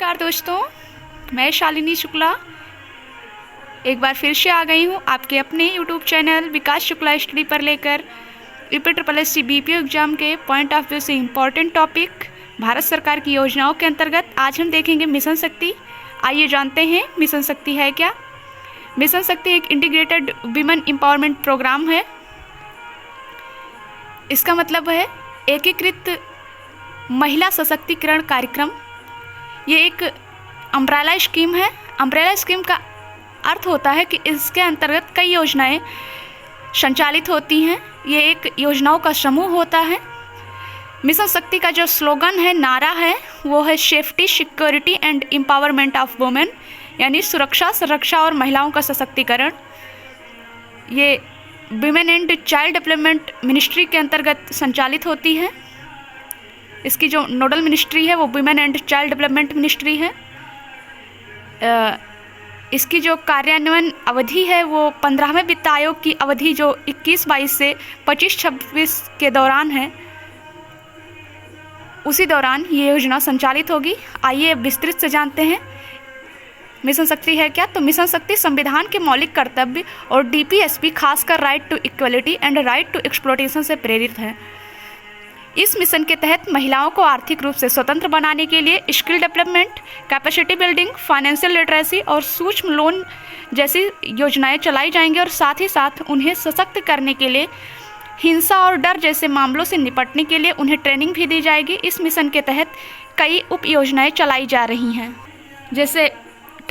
नमस्कार दोस्तों, मैं शालिनी शुक्ला एक बार फिर से आ गई हूँ आपके अपने YouTube चैनल विकास शुक्ला स्टडी पर लेकर UPSSC BPO एग्ज़ाम के पॉइंट ऑफ व्यू से इम्पॉर्टेंट टॉपिक भारत सरकार की योजनाओं के अंतर्गत आज हम देखेंगे मिशन शक्ति। आइए जानते हैं मिशन शक्ति है क्या। मिशन शक्ति एक इंटीग्रेटेड विमेन एम्पावरमेंट प्रोग्राम है। इसका मतलब है एकीकृत महिला सशक्तिकरण कार्यक्रम। ये एक अम्ब्रेला स्कीम है। अम्ब्रेला स्कीम का अर्थ होता है कि इसके अंतर्गत कई योजनाएं संचालित होती हैं। ये एक योजनाओं का समूह होता है। मिशन शक्ति का जो स्लोगन है, नारा है, वो है safety, security and empowerment of women, यानी सुरक्षा, संरक्षा और महिलाओं का सशक्तिकरण। ये women and child development ministry के अंतर्गत संचालित होती है। इसकी जो नोडल मिनिस्ट्री है वो women and child development ministry है। इसकी जो कार्यान्वयन अवधि है वो 15वें वित्त आयोग की अवधि जो 21-22 से 25-26 के दौरान है, उसी दौरान ये योजना संचालित होगी। आइए विस्तृत से जानते हैं मिशन शक्ति है क्या। तो मिशन शक्ति संविधान के मौलिक कर्तव्य और DPSP खासकर right to equality and right to exploitation से प्रेरित है। इस मिशन के तहत महिलाओं को आर्थिक रूप से स्वतंत्र बनाने के लिए skill development, capacity building, financial literacy और सूक्ष्म लोन जैसी योजनाएं चलाई जाएंगी और साथ ही साथ उन्हें सशक्त करने के लिए हिंसा और डर जैसे मामलों से निपटने के लिए उन्हें ट्रेनिंग भी दी जाएगी। इस मिशन के तहत कई उप योजनाएं चलाई जा रही हैं, जैसे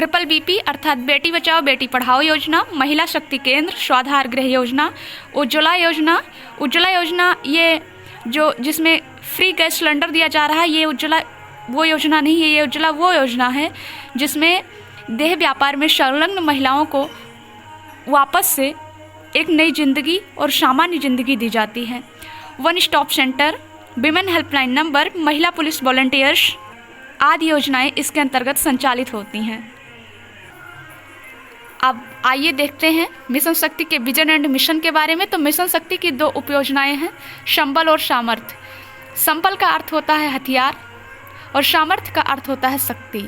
BBB अर्थात बेटी बचाओ बेटी पढ़ाओ योजना, महिला शक्ति केंद्र, स्वाधार गृह योजना, उज्ज्वला योजना। उज्ज्वला योजना ये जो जिसमें फ्री गैस सिलेंडर दिया जा रहा है, ये उज्ज्वला वो योजना नहीं है। ये उज्ज्वला वो योजना है जिसमें देह व्यापार में संलग्न महिलाओं को वापस से एक नई जिंदगी और सामान्य जिंदगी दी जाती है। One stop centre, women helpline number, महिला पुलिस वॉलंटियर्स आदि योजनाएं इसके अंतर्गत संचालित होती हैं। अब आइए देखते हैं मिशन शक्ति के विजन एंड मिशन के बारे में। तो मिशन शक्ति की दो उपयोजनाएं हैं, संबल और सामर्थ्य। संबल का अर्थ होता है हथियार और सामर्थ्य का अर्थ होता है शक्ति।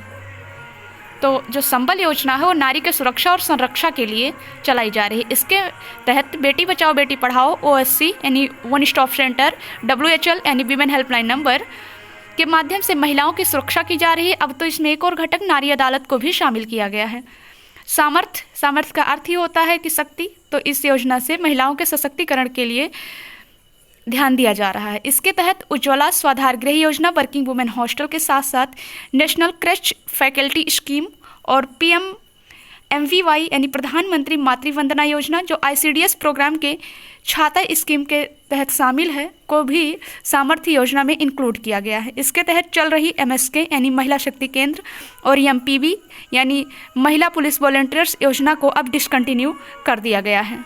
तो जो संबल योजना है वो नारी के सुरक्षा और संरक्षा के लिए चलाई जा रही है। इसके तहत बेटी बचाओ बेटी पढ़ाओ OSC यानी वन स्टॉप सेंटर, WHL यानी विमेन हेल्पलाइन नंबर के माध्यम से महिलाओं की सुरक्षा की जा रही है। अब तो इसमें एक और घटक नारी अदालत को भी शामिल किया गया है। सामर्थ्य का अर्थ ही होता है कि शक्ति। तो इस योजना से महिलाओं के सशक्तिकरण के लिए ध्यान दिया जा रहा है। इसके तहत उज्ज्वला स्वाधार गृह योजना, वर्किंग वुमेन हॉस्टल के साथ साथ नेशनल क्रेच फैकल्टी स्कीम और PMMVY यानी प्रधानमंत्री मातृ वंदना योजना जो ICDS प्रोग्राम के छाता स्कीम के तहत शामिल है, को भी सामर्थ्य योजना में इंक्लूड किया गया है। इसके तहत चल रही MSK यानी महिला शक्ति केंद्र और MPV यानी महिला पुलिस वॉलंटियर्स योजना को अब डिसकंटिन्यू कर दिया गया है।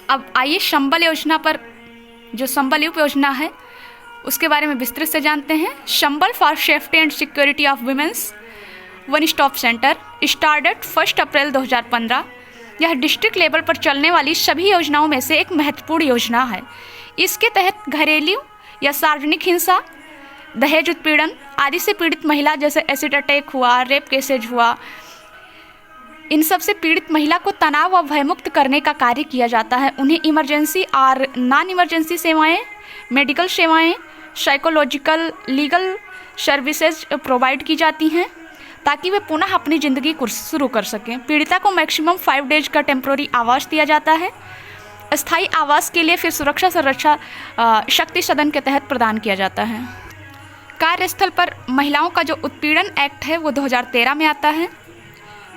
अब आइए संबल योजना पर, जो संबल उप योजना है उसके बारे में विस्तृत से जानते हैं। Sambal for safety and security of women's one stop centre started 1 April 2015। यह डिस्ट्रिक्ट लेवल पर चलने वाली सभी योजनाओं में से एक महत्वपूर्ण योजना है। इसके तहत घरेलू या सार्वजनिक हिंसा, दहेज उत्पीड़न आदि से पीड़ित महिला, जैसे एसिड अटैक हुआ, रेप केसेज हुआ, इन सब से पीड़ित महिला को तनाव व भयमुक्त करने का कार्य किया जाता है। उन्हें इमरजेंसी और नॉन इमरजेंसी सेवाएं, मेडिकल सेवाएं, साइकोलॉजिकल, लीगल सर्विसेज प्रोवाइड की जाती हैं ताकि वे पुनः अपनी ज़िंदगी को शुरू कर सकें। पीड़िता को मैक्सिमम 5 डेज का टेम्प्रोरी आवास दिया जाता है। अस्थायी आवास के लिए फिर सुरक्षा संरक्षा शक्ति सदन के तहत प्रदान किया जाता है। कार्यस्थल पर महिलाओं का जो उत्पीड़न एक्ट है वो 2013 में आता है।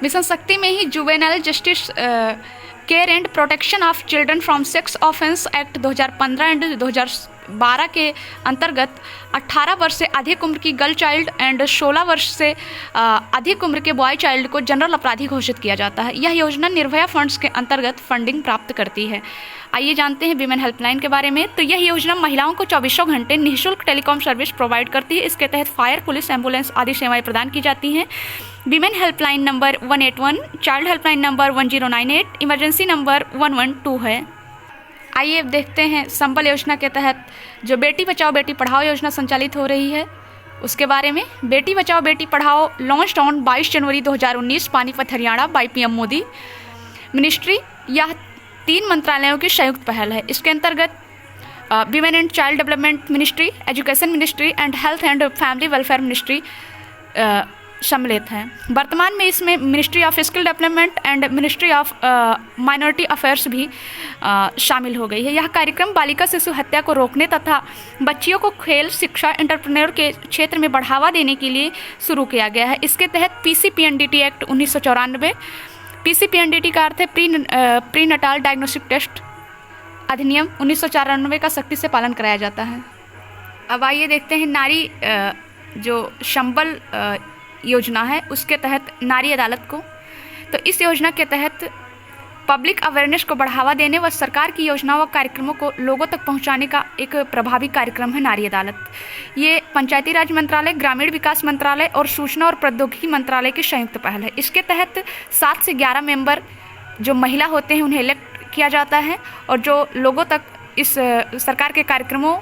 मिशन शक्ति में ही juvenile justice care and protection of children from sex offence act 2015 and 2012 के अंतर्गत 18 वर्ष से अधिक उम्र की गर्ल चाइल्ड एंड 16 वर्ष से अधिक उम्र के बॉय चाइल्ड को जनरल अपराधी घोषित किया जाता है। यह योजना निर्भया फंड्स के अंतर्गत फंडिंग प्राप्त करती है। आइए जानते हैं विमेन हेल्पलाइन के बारे में। तो यह योजना महिलाओं को 24 घंटे निःशुल्क टेलीकॉम सर्विस प्रोवाइड करती है। इसके तहत फायर, पुलिस, एम्बुलेंस आदि सेवाएं प्रदान की जाती हैं। Women helpline number 181, child helpline number 1098, emergency number 112 है। आइए अब देखते हैं संबल योजना के तहत जो बेटी बचाओ बेटी पढ़ाओ योजना संचालित हो रही है उसके बारे में Beti Bachao Beti Padhao launched on 22 January 2019 Panipat Haryana by PM Modi ministry. यह 3 मंत्रालयों की संयुक्त पहल है। इसके अंतर्गत women and child development ministry, education ministry and health and family welfare ministry सम्मिलित हैं। वर्तमान में इसमें ministry of skill development and ministry of minority affairs भी शामिल हो गई है। यह कार्यक्रम बालिका शिशु हत्या को रोकने तथा बच्चियों को खेल शिक्षा एंटरप्रेन्योर के क्षेत्र में बढ़ावा देने के लिए शुरू किया गया है। इसके तहत PCPNDT एक्ट 1994, PCPNDT का अर्थ है प्री नटाल डायग्नोस्टिक टेस्ट अधिनियम 1994 का सख्ती से पालन कराया जाता है। अब आइए देखते हैं नारी जो संबल योजना है उसके तहत नारी अदालत को। तो इस योजना के तहत पब्लिक अवेयरनेस को बढ़ावा देने व सरकार की योजनाओं व कार्यक्रमों को लोगों तक पहुंचाने का एक प्रभावी कार्यक्रम है नारी अदालत। ये पंचायती राज मंत्रालय, ग्रामीण विकास मंत्रालय और सूचना और प्रौद्योगिकी मंत्रालय की संयुक्त पहल है। इसके तहत 7 से 11 मेंबर जो महिला होते हैं उन्हें इलेक्ट किया जाता है और जो लोगों तक इस सरकार के कार्यक्रमों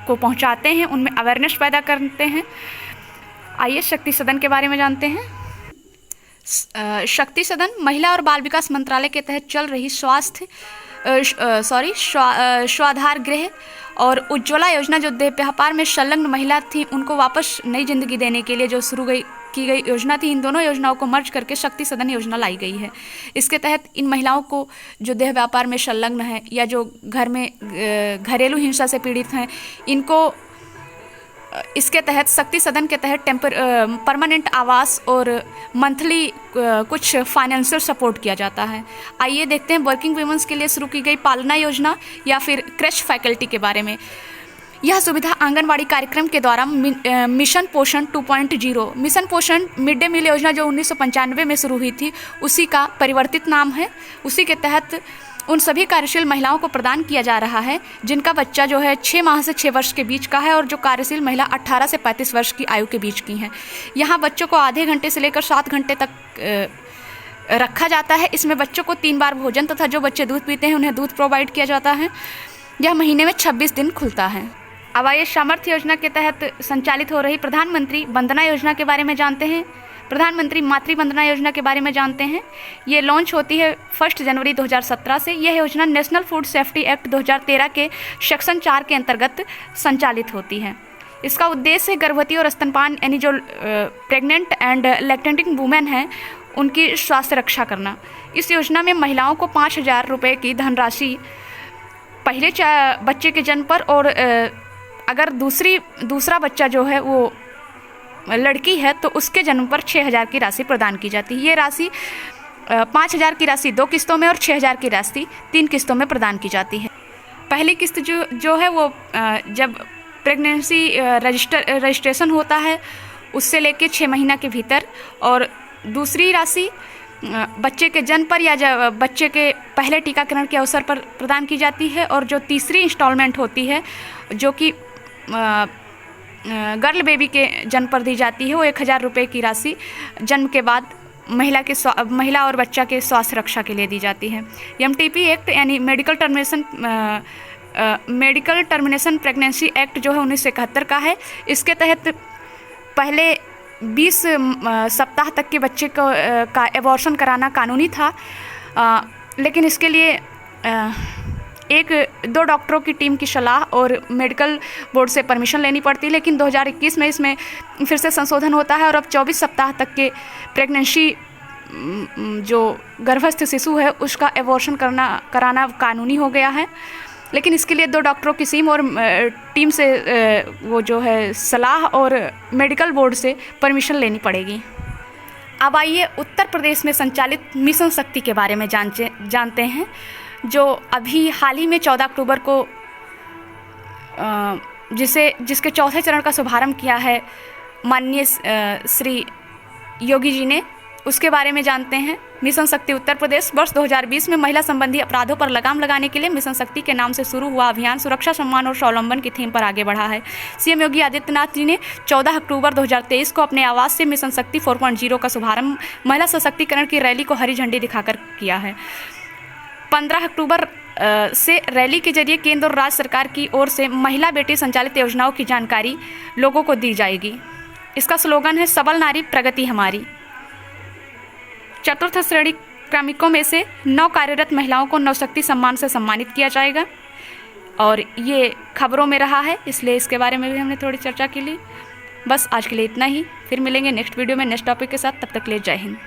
को पहुंचाते हैं, उनमें अवेयरनेस पैदा करते हैं। आइए शक्ति सदन के बारे में जानते हैं। शक्ति सदन महिला और बाल विकास मंत्रालय के तहत चल रही स्वाधार गृह और उज्ज्वला योजना जो देह व्यापार में संलग्न महिला थी उनको वापस नई जिंदगी देने के लिए जो की गई योजना थी, इन दोनों योजनाओं को मर्ज करके शक्ति सदन योजना लाई गई है। इसके तहत इन महिलाओं को जो देह व्यापार में संलग्न है या जो घर में घरेलू हिंसा से पीड़ित हैं, इनको इसके तहत शक्ति सदन के तहत परमानेंट आवास और मंथली कुछ फाइनेंशियल सपोर्ट किया जाता है। आइए देखते हैं वर्किंग वुमेन्स के लिए शुरू की गई पालना योजना या फिर क्रश फैकल्टी के बारे में। यह सुविधा आंगनवाड़ी कार्यक्रम के द्वारा मिशन पोषण 2.0 मिशन पोषण मिड डे मील योजना जो 1995 में शुरू हुई थी उसी का परिवर्तित नाम है। उसी के तहत उन सभी कार्यशील महिलाओं को प्रदान किया जा रहा है जिनका बच्चा जो है 6 माह से 6 वर्ष के बीच का है और जो कार्यशील महिला 18 से 35 वर्ष की आयु के बीच की हैं। यहाँ बच्चों को आधे घंटे से लेकर 7 घंटे तक रखा जाता है। इसमें बच्चों को 3 बार भोजन तथा जो बच्चे दूध पीते हैं उन्हें दूध प्रोवाइड किया जाता है। यह महीने में 26 दिन खुलता है। अब आइए सामर्थ्य योजना के तहत संचालित हो रही प्रधानमंत्री वंदना योजना के बारे में जानते हैं। प्रधानमंत्री मातृ वंदना योजना के बारे में जानते हैं। ये लॉन्च होती है 1 जनवरी 2017 से। यह योजना नेशनल फूड सेफ्टी एक्ट 2013 के सेक्शन 4 के अंतर्गत संचालित होती है। इसका उद्देश्य गर्भवती और स्तनपान यानी जो प्रेग्नेंट एंड लैक्टेटिंग वुमेन हैं उनकी स्वास्थ्य रक्षा करना। इस योजना में महिलाओं को 5,000 रुपये की धनराशि पहले बच्चे के जन्म पर और अगर दूसरा बच्चा जो है वो लड़की है तो उसके जन्म पर 6,000 की राशि प्रदान की जाती है। ये राशि 5,000 की राशि 2 किस्तों में और 6,000 की राशि 3 किस्तों में प्रदान की जाती है। पहली किस्त जो है वो जब प्रेगनेंसी रजिस्ट्रेशन होता है उससे लेके 6 महीना के भीतर, और दूसरी राशि बच्चे के जन्म पर या जब बच्चे के पहले टीकाकरण के अवसर पर प्रदान की जाती है। और जो तीसरी इंस्टॉलमेंट होती है जो कि गर्ल बेबी के जन्म पर दी जाती है, वो 1,000 रुपये की राशि जन्म के बाद महिला और बच्चा के स्वास्थ्य रक्षा के लिए दी जाती है। MTP एक्ट यानी मेडिकल टर्मिनेशन प्रेगनेंसी एक्ट जो है 1971 का है। इसके तहत पहले 20 सप्ताह तक के बच्चे को का एबॉर्शन कराना कानूनी था, लेकिन इसके लिए 1-2 डॉक्टरों की टीम की सलाह और मेडिकल बोर्ड से परमिशन लेनी पड़ती। लेकिन 2021 में इसमें फिर से संशोधन होता है और अब 24 सप्ताह तक के प्रेगनेंसी जो गर्भस्थ शिशु है उसका एबॉर्शन कराना कानूनी हो गया है। लेकिन इसके लिए 2 डॉक्टरों की टीम से वो जो है सलाह और मेडिकल बोर्ड से परमिशन लेनी पड़ेगी। अब आइए उत्तर प्रदेश में संचालित मिशन शक्ति के बारे में जानते हैं, जो अभी हाल ही में 14 अक्टूबर को जिसके चौथे चरण का शुभारंभ किया है माननीय श्री योगी जी ने, उसके बारे में जानते हैं। मिशन शक्ति उत्तर प्रदेश वर्ष 2020 में महिला संबंधी अपराधों पर लगाम लगाने के लिए मिशन शक्ति के नाम से शुरू हुआ अभियान सुरक्षा, सम्मान और स्वावलंबन की थीम पर आगे बढ़ा है। सीएम योगी आदित्यनाथ जी ने 14 अक्टूबर 2023 को अपने आवास से मिशन शक्ति 4.0 का शुभारंभ महिला सशक्तिकरण की रैली को हरी झंडी दिखाकर किया है। 15 अक्टूबर से रैली के जरिए केंद्र और राज्य सरकार की ओर से महिला बेटी संचालित योजनाओं की जानकारी लोगों को दी जाएगी। इसका स्लोगन है सबल नारी प्रगति हमारी। चतुर्थ श्रेणी क्रमिकों में से 9 कार्यरत महिलाओं को नवशक्ति सम्मान से सम्मानित किया जाएगा और ये खबरों में रहा है, इसलिए इसके बारे में भी हमने थोड़ी चर्चा की ली। बस आज के लिए इतना ही, फिर मिलेंगे नेक्स्ट वीडियो में नेक्स्ट टॉपिक के साथ। तब तक के लिए जय हिंद।